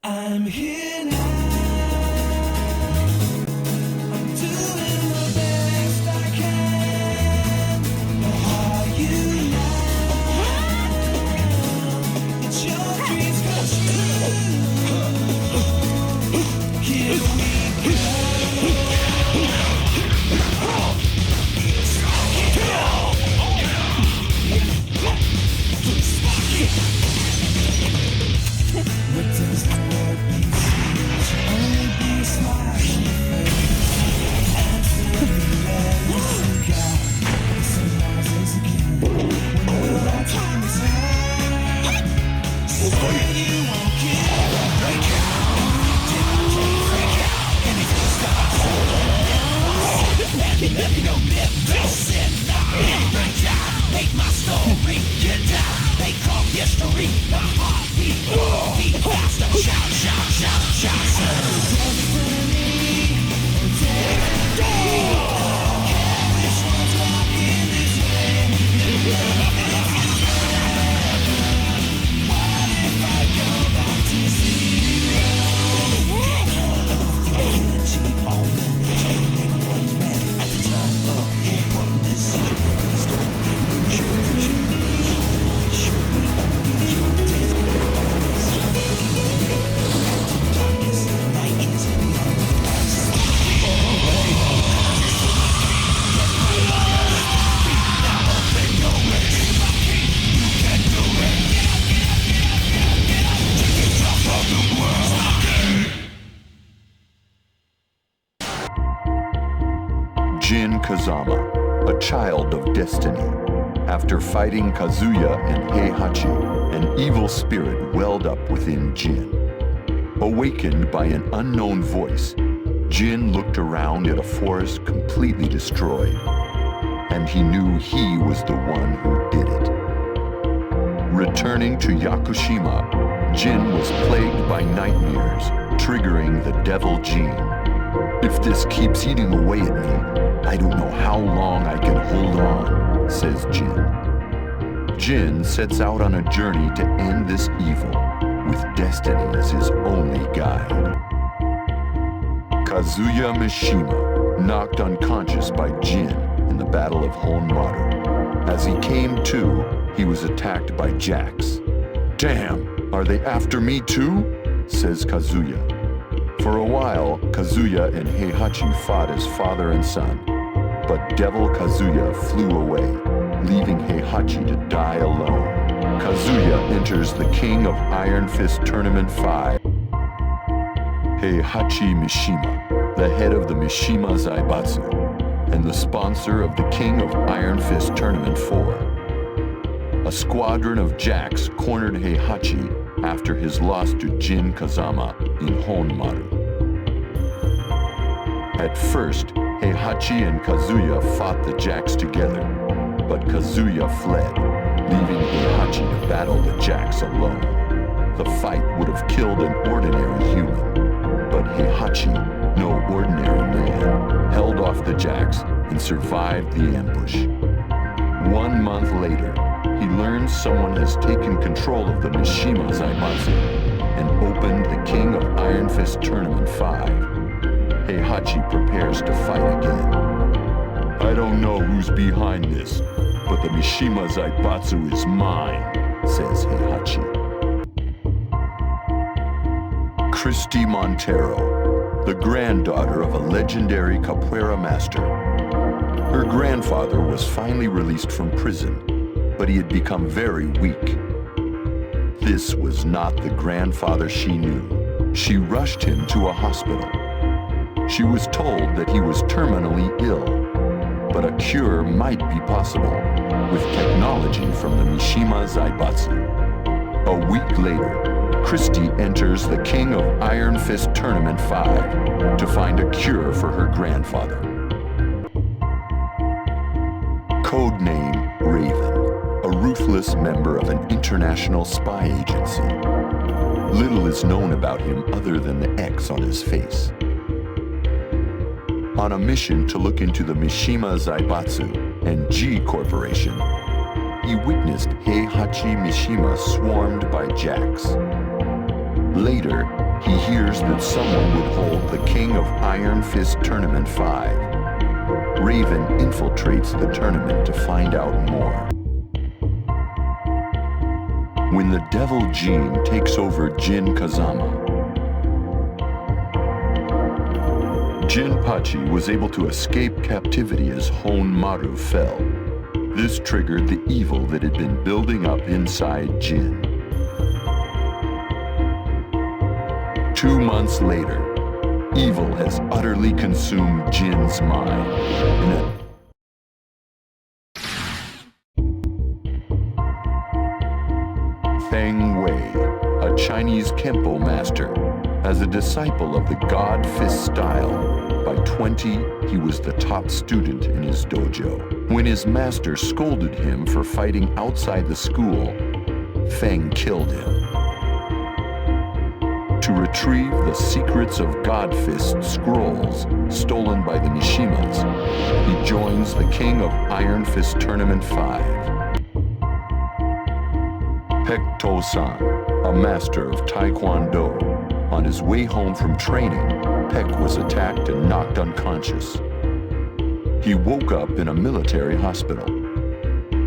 I'm here now. I'm doing the best I can. Are you now? It's your dreams come true. Here we What does the world mean? Should only be a smile on your face. Answer me, let me sink out. Some rises again. When the right time is right, say you won't give. Break out, break out. Anything stops. Let me know, don't sit down. Break out, make my story get down. They call history my heartbeat. Beat faster, shout, shout, shout, shout. Destiny, destiny. This one's walking this way. What if I go back to zero? Energy on the one man at the time of what this story. Jin Kazama, a child of destiny. After fighting Kazuya and Heihachi, an evil spirit welled up within Jin. Awakened by an unknown voice, Jin looked around at a forest completely destroyed, and he knew he was the one who did it. Returning to Yakushima, Jin was plagued by nightmares, triggering the devil gene. If this keeps eating away at me, I don't know how long I can hold on, says Jin. Jin sets out on a journey to end this evil, with destiny as his only guide. Kazuya Mishima, knocked unconscious by Jin in the Battle of Honmaru. As he came to, he was attacked by Jax. Damn, are they after me too? Says Kazuya. For a while, Kazuya and Heihachi fought as father and son, but Devil Kazuya flew away, leaving Heihachi to die alone. Kazuya enters the King of Iron Fist Tournament 5. Heihachi Mishima, the head of the Mishima Zaibatsu, and the sponsor of the King of Iron Fist Tournament 4. A squadron of Jacks cornered Heihachi after his loss to Jin Kazama in Honmaru. At first, Heihachi and Kazuya fought the Jacks together, but Kazuya fled, leaving Heihachi to battle the Jacks alone. The fight would have killed an ordinary human, but Heihachi, no ordinary man, held off the Jacks and survived the ambush. 1 month later, he learns someone has taken control of the Mishima Zaibatsu and opened the King of Iron Fist Tournament 5. Heihachi prepares to fight again. I don't know who's behind this, but the Mishima Zaibatsu is mine, says Heihachi. Christy Montero, the granddaughter of a legendary capoeira master. Her grandfather was finally released from prison, but he had become very weak. This was not the grandfather she knew. She rushed him to a hospital. She was told that he was terminally ill, but a cure might be possible with technology from the Mishima Zaibatsu. A week later, Christy enters the King of Iron Fist Tournament 5 to find a cure for her grandfather. Codename Raven, a ruthless member of an international spy agency. Little is known about him other than the X on his face. On a mission to look into the Mishima Zaibatsu and G Corporation, he witnessed Heihachi Mishima swarmed by Jacks. Later, he hears that someone would hold the King of Iron Fist Tournament 5. Raven infiltrates the tournament to find out more. When the Devil Gene takes over Jin Kazama, Jinpachi was able to escape captivity as Hon Maru fell. This triggered the evil that had been building up inside Jin. 2 months later, evil has utterly consumed Jin's mind. Feng Wei, a Chinese Kempo master, as a disciple of the God Fist style. By 20, he was the top student in his dojo. When his master scolded him for fighting outside the school, Feng killed him. To retrieve the secrets of God Fist scrolls stolen by the Mishimas, he joins the King of Iron Fist Tournament 5. Peck Tosa, a master of Taekwondo. On his way home from training, Peck was attacked and knocked unconscious. He woke up in a military hospital.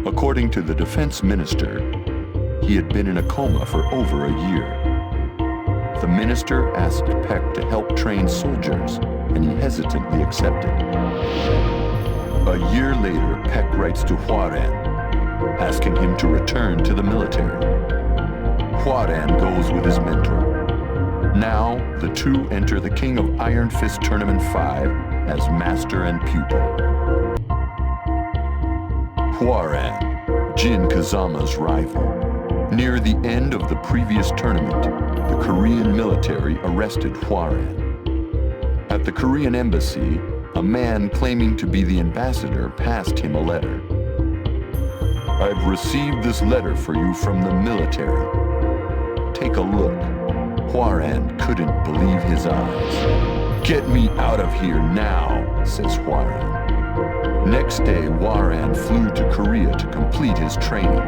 According to the defense minister, he had been in a coma for over a year. The minister asked Peck to help train soldiers, and he hesitantly accepted. A year later, Peck writes to Huaran, asking him to return to the military. Huaran goes with his mentor. Now, the two enter the King of Iron Fist Tournament 5 as master and pupil. Huaran, Jin Kazama's rival. Near the end of the previous tournament, the Korean military arrested Huaran. At the Korean embassy, a man claiming to be the ambassador passed him a letter. "I've received this letter for you from the military. Take a look." Huaran couldn't believe his eyes. "Get me out of here now," says Huaran. Next day, Huaran flew to Korea to complete his training.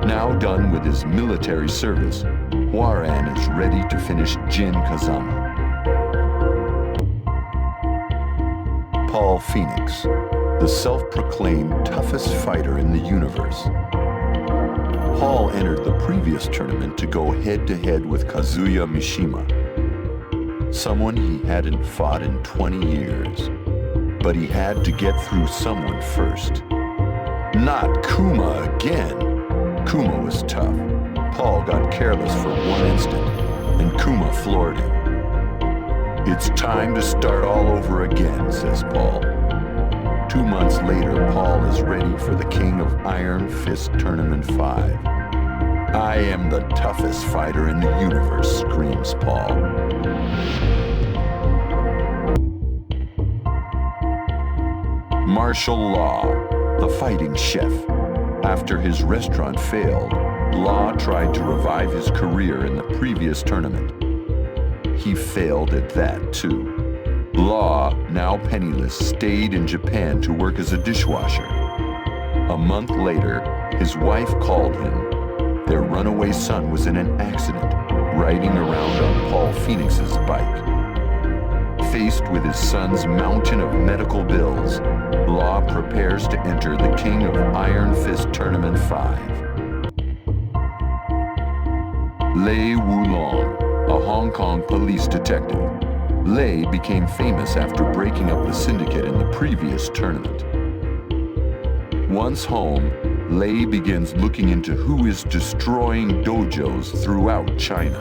Now done with his military service, Huaran is ready to finish Jin Kazama. Paul Phoenix, the self-proclaimed toughest fighter in the universe. Paul entered the previous tournament to go head-to-head with Kazuya Mishima, someone he hadn't fought in 20 years. But he had to get through someone first. Not Kuma again! Kuma was tough. Paul got careless for one instant, and Kuma floored him. "It's time to start all over again," says Paul. 2 months later, Paul is ready for the King of Iron Fist Tournament 5. "I am the toughest fighter in the universe," screams Paul. Martial Law, the fighting chef. After his restaurant failed, Law tried to revive his career in the previous tournament. He failed at that too. Law, now penniless, stayed in Japan to work as a dishwasher. A month later, his wife called him. Their runaway son was in an accident, riding around on Paul Phoenix's bike. Faced with his son's mountain of medical bills, Law prepares to enter the King of Iron Fist Tournament 5. Lei Wulong, a Hong Kong police detective. Lei became famous after breaking up the syndicate in the previous tournament. Once home, Lei begins looking into who is destroying dojos throughout China.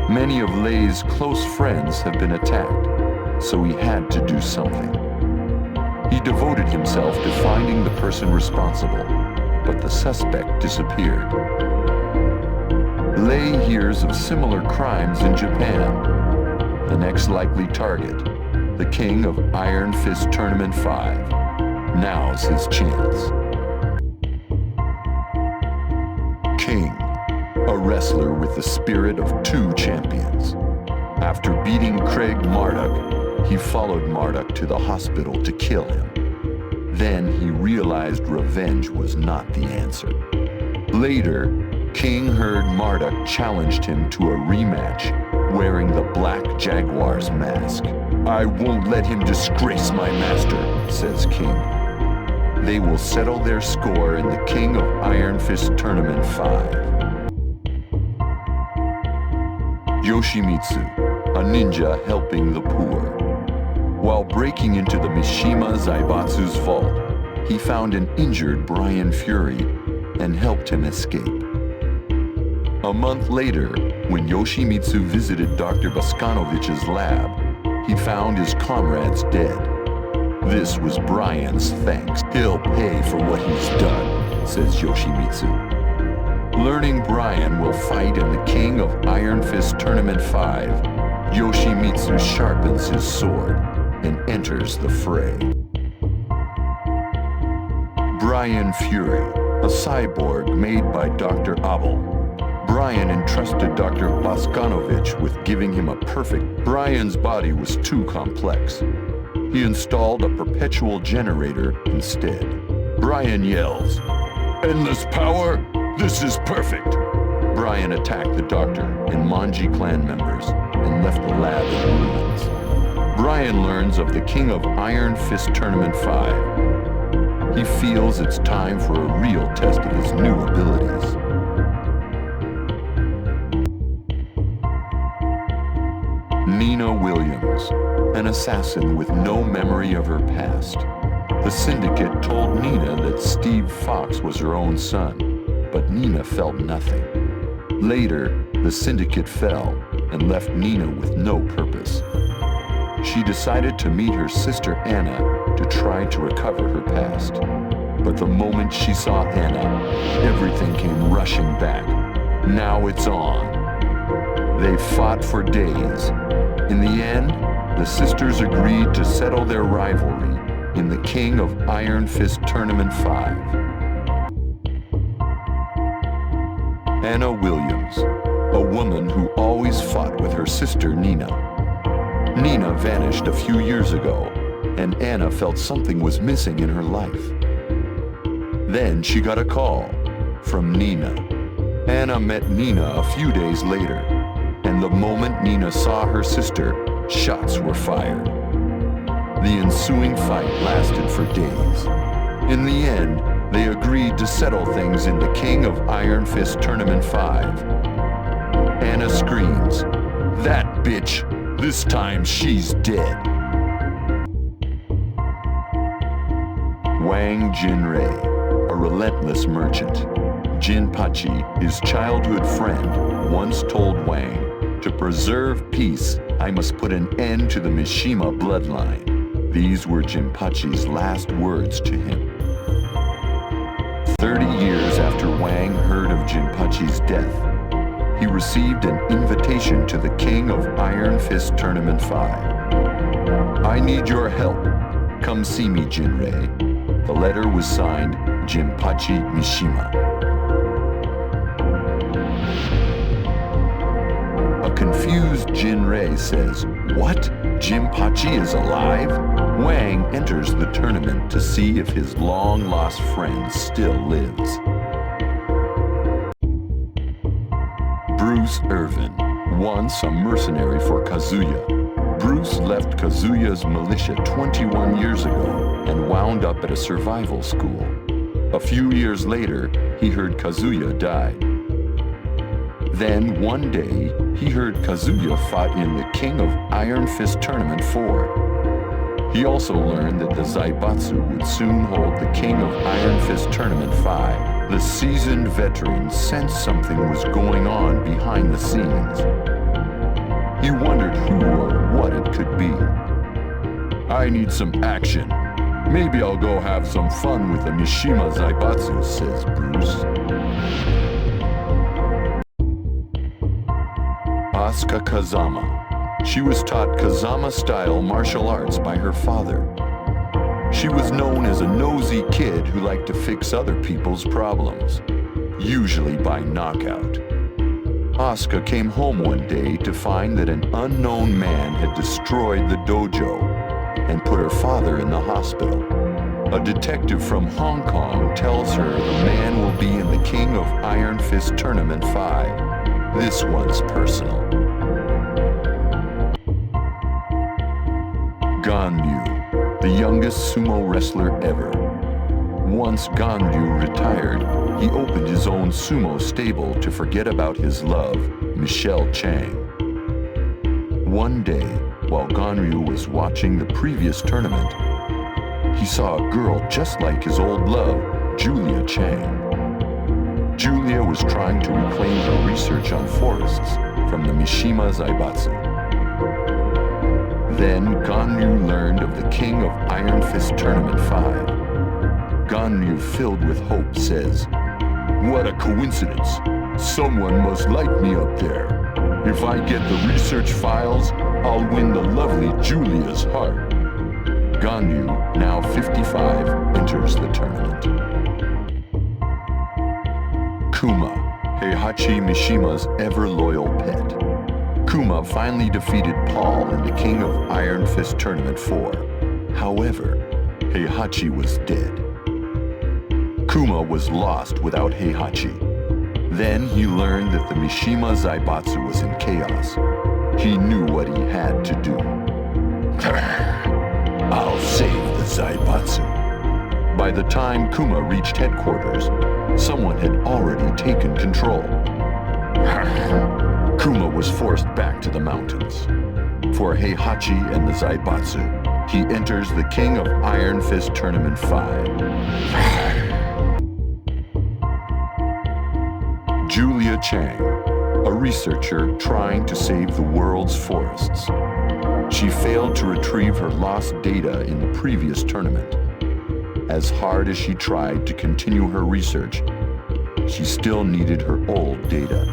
Many of Lei's close friends have been attacked, so he had to do something. He devoted himself to finding the person responsible, but the suspect disappeared. Lei hears of similar crimes in Japan. The next likely target, the King of Iron Fist Tournament 5. Now's his chance. King, a wrestler with the spirit of two champions. After beating Craig Marduk, he followed Marduk to the hospital to kill him. Then he realized revenge was not the answer. Later, King heard Marduk challenged him to a rematch, wearing the Black Jaguar's mask. "I won't let him disgrace my master," says King. They will settle their score in the King of Iron Fist Tournament 5. Yoshimitsu, a ninja helping the poor. While breaking into the Mishima Zaibatsu's vault, he found an injured Brian Fury and helped him escape. A month later, when Yoshimitsu visited Dr. Boskanovich's lab, he found his comrades dead. This was Brian's thanks. "He'll pay for what he's done," says Yoshimitsu. Learning Brian will fight in the King of Iron Fist Tournament 5, Yoshimitsu sharpens his sword and enters the fray. Brian Fury, a cyborg made by Dr. Abel. Brian entrusted Dr. Boskanovich with giving him a perfect. Brian's body was too complex. He installed a perpetual generator instead. Brian yells, "Endless power? This is perfect!" Brian attacked the doctor and Manji clan members and left the lab in ruins. Brian learns of the King of Iron Fist Tournament 5. He feels it's time for a real test of his new abilities. Nina Williams, an assassin with no memory of her past. The syndicate told Nina that Steve Fox was her own son, but Nina felt nothing. Later, the syndicate fell and left Nina with no purpose. She decided to meet her sister Anna to try to recover her past. But the moment she saw Anna, everything came rushing back. Now it's on. They fought for days. In the end, the sisters agreed to settle their rivalry in the King of Iron Fist Tournament 5. Anna Williams, a woman who always fought with her sister Nina. Nina vanished a few years ago, and Anna felt something was missing in her life. Then she got a call from Nina. Anna met Nina a few days later, and the moment Nina saw her sister, shots were fired. The ensuing fight lasted for days. In the end, they agreed to settle things in the King of Iron Fist Tournament 5. Anna screams, "That bitch! This time she's dead!" Wang Jinrei, a relentless merchant. Jinpachi, his childhood friend, once told Wang, "To preserve peace, I must put an end to the Mishima bloodline." These were Jinpachi's last words to him. 30 years after Wang heard of Jinpachi's death, he received an invitation to the King of Iron Fist Tournament 5. "I need your help. Come see me, Jinrei." The letter was signed Jinpachi Mishima. A confused Jinrei says, "What? Jinpachi is alive?" Wang enters the tournament to see if his long-lost friend still lives. Bruce Irvin, once a mercenary for Kazuya. Bruce left Kazuya's militia 21 years ago and wound up at a survival school. A few years later, he heard Kazuya died. Then, one day, he heard Kazuya fought in the King of Iron Fist Tournament 4. He also learned that the Zaibatsu would soon hold the King of Iron Fist Tournament 5. The seasoned veteran sensed something was going on behind the scenes. He wondered who or what it could be. "I need some action. Maybe I'll go have some fun with the Mishima Zaibatsu," says Bruce. Asuka Kazama. She was taught Kazama-style martial arts by her father. She was known as a nosy kid who liked to fix other people's problems, usually by knockout. Asuka came home one day to find that an unknown man had destroyed the dojo and put her father in the hospital. A detective from Hong Kong tells her the man will be in the King of Iron Fist Tournament 5. This one's personal. Ganryu, the youngest sumo wrestler ever. Once Ganryu retired, he opened his own sumo stable to forget about his love, Michelle Chiang. One day, while Ganryu was watching the previous tournament, he saw a girl just like his old love, Julia Chiang. Julia was trying to reclaim her research on forests from the Mishima Zaibatsu. Then Ganryu learned of the King of Iron Fist Tournament 5. Ganryu, filled with hope, says, "What a coincidence! Someone must like me up there. If I get the research files, I'll win the lovely Julia's heart." Ganryu, now 55, enters the tournament. Kuma, Heihachi Mishima's ever-loyal pet. Kuma finally defeated Paul in the King of Iron Fist Tournament 4. However, Heihachi was dead. Kuma was lost without Heihachi. Then he learned that the Mishima Zaibatsu was in chaos. He knew what he had to do. I'll save the Zaibatsu. By the time Kuma reached headquarters, someone had already taken control. Kuma was forced back to the mountains. For Heihachi and the Zaibatsu, he enters the King of Iron Fist Tournament 5. Julia Chiang, a researcher trying to save the world's forests. She failed to retrieve her lost data in the previous tournament. As hard as she tried to continue her research, she still needed her old data.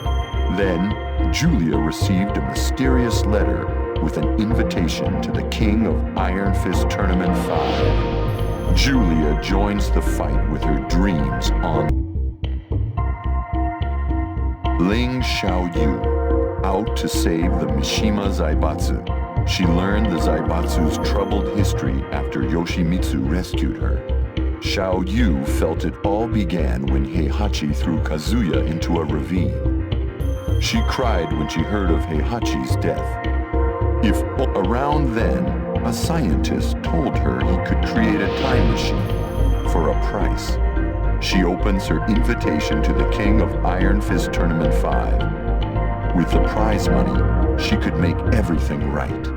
Then, Julia received a mysterious letter with an invitation to the King of Iron Fist Tournament 5. Julia joins the fight with her dreams on Ling Xiaoyu, out to save the Mishima Zaibatsu. She learned the Zaibatsu's troubled history after Yoshimitsu rescued her. Xiaoyu felt it all began when Heihachi threw Kazuya into a ravine. She cried when she heard of Heihachi's death. If around then, a scientist told her he could create a time machine for a price. She opens her invitation to the King of Iron Fist Tournament 5. With the prize money, she could make everything right.